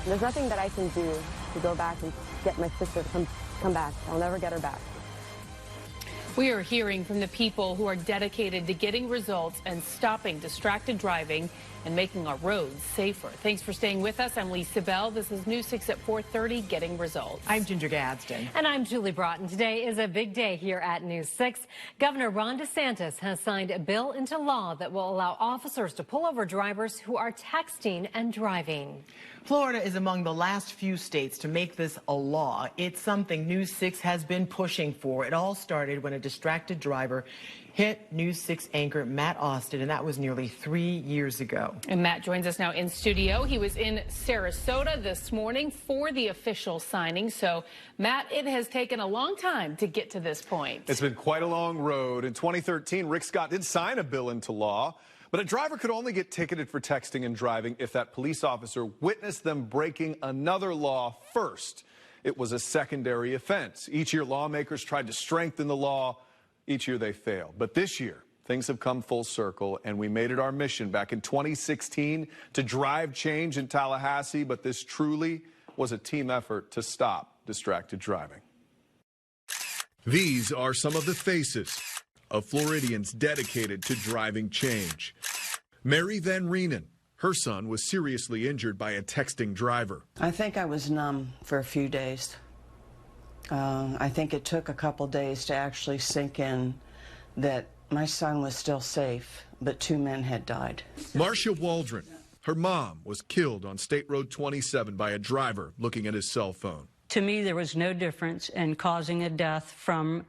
There's nothing that I can do to go back and get my sister to come back. I'll never get her back. We are hearing from the people who are dedicated to getting results and stopping distracted driving and making our roads safer. Thanks for staying with us. I'm Lisa Bell. This is News 6 at 4:30, Getting Results. I'm Ginger Gadsden. And I'm Julie Broughton. Today is a big day here at News 6. Governor Ron DeSantis has signed a bill into law that will allow officers to pull over drivers who are texting and driving. Florida is among the last few states to make this a law. It's something News 6 has been pushing for. It all started when a distracted driver hit News 6 anchor Matt Austin, and that was nearly 3 years ago. And Matt joins us now in studio. He was in Sarasota this morning for the official signing. So, Matt, it has taken a long time to get to this point. It's been quite a long road. In 2013, Rick Scott did sign a bill into law, but a driver could only get ticketed for texting and driving if that police officer witnessed them breaking another law first. It was a secondary offense. Each year, lawmakers tried to strengthen the law. Each year they failed. But this year, things have come full circle, and we made it our mission back in 2016 to drive change in Tallahassee, but this truly was a team effort to stop distracted driving. These are some of the faces of Floridians dedicated to driving change. Mary Van Reenen. Her son was seriously injured by a texting driver. I think I was numb for a few days. I think it took a couple days to actually sink in that my son was still safe, but 2 men had died. Marcia Waldron. Her mom was killed on State Road 27 by a driver looking at his cell phone. To me, there was no difference in causing a death from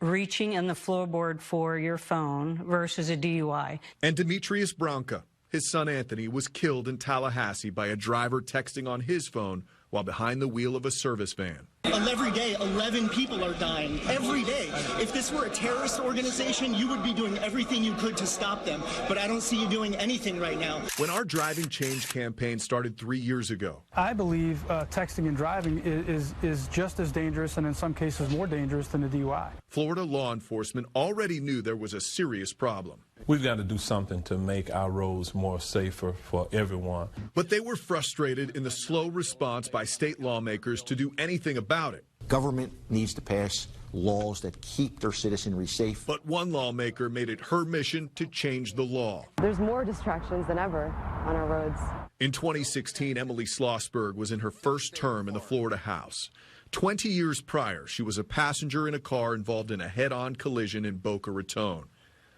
reaching in the floorboard for your phone versus a DUI. And Demetrius Branca. His son Anthony was killed in Tallahassee by a driver texting on his phone while behind the wheel of a service van. Every day, 11 people are dying. Every day. If this were a terrorist organization, you would be doing everything you could to stop them. But I don't see you doing anything right now. When our Driving Change campaign started 3 years ago, I believe texting and driving is just as dangerous and in some cases more dangerous than a DUI. Florida law enforcement already knew there was a serious problem. We've got to do something to make our roads more safer for everyone. But they were frustrated in the slow response by state lawmakers to do anything about it. Government needs to pass laws that keep their citizenry safe. But one lawmaker made it her mission to change the law. There's more distractions than ever on our roads. In 2016, Emily Schlossberg was in her first term in the Florida House. 20 years prior, she was a passenger in a car involved in a head-on collision in Boca Raton.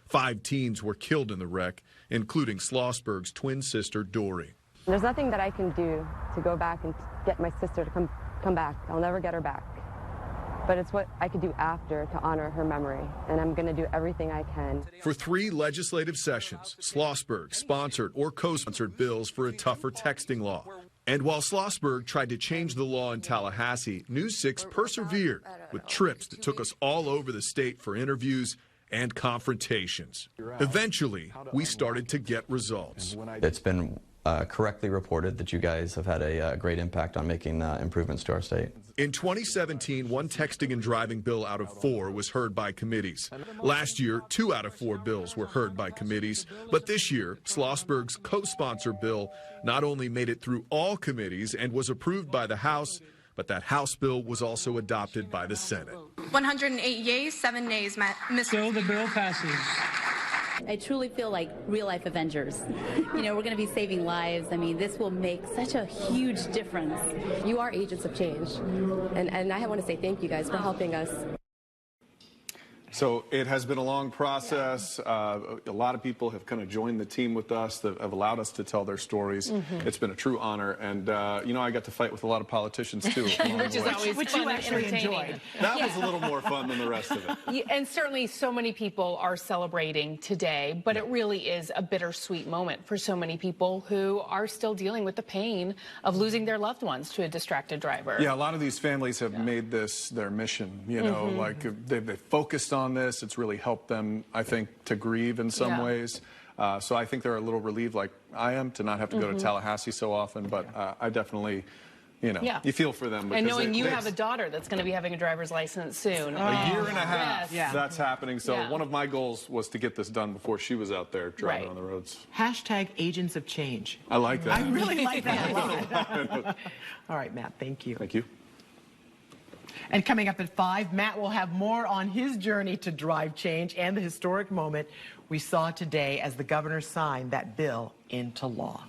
5 teens were killed in the wreck, including Schlossberg's twin sister, Dory. There's nothing that I can do to go back and get my sister to come back. I'll never get her back. But it's what I could do after to honor her memory, and I'm going to do everything I can. For 3 legislative sessions, Schlossberg sponsored or co-sponsored bills for a tougher texting law. And while Schlossberg tried to change the law in Tallahassee, News 6 persevered with trips that took us all over the state for interviews and confrontations. Eventually, we started to get results. It's been correctly reported that you guys have had a great impact on making improvements to our state. In 2017, 1 texting and driving bill out of 4 was heard by committees. Last year, 2 out of 4 bills were heard by committees. But this year, Schlossberg's co-sponsor bill not only made it through all committees and was approved by the House, but that House bill was also adopted by the Senate. 108 yeas, 7 nays, Mr. So the bill passes. I truly feel like real-life Avengers. You know, we're going to be saving lives. I mean, this will make such a huge difference. You are agents of change, and I want to say thank you guys for helping us. So it has been a long process. A lot of people have kind of joined the team with us that have allowed us to tell their stories. It's been a true honor. And, you know, I got to fight with a lot of politicians, too. Which is always Which fun you and actually entertaining. enjoyed. That was a little more fun than the rest of it. And certainly so many people are celebrating today, but it really is a bittersweet moment for so many people who are still dealing with the pain of losing their loved ones to a distracted driver. Yeah, a lot of these families have made this their mission, you know, like they've focused on this. It's really helped them, I think, to grieve in some ways. So I think they're a little relieved, like I am, to not have to go to Tallahassee so often, but I definitely you know, Yeah. you feel for them. And because knowing you have a daughter that's going to be having a driver's license soon. a year and a half, Yes. that's happening. So Yeah. one of my goals was to get this done before she was out there driving Right. on the roads. Hashtag agents of change. I like that. I really like that a lot. All right, Matt, thank you. Thank you. And coming up at 5, Matt will have more on his journey to drive change and the historic moment we saw today as the governor signed that bill into law.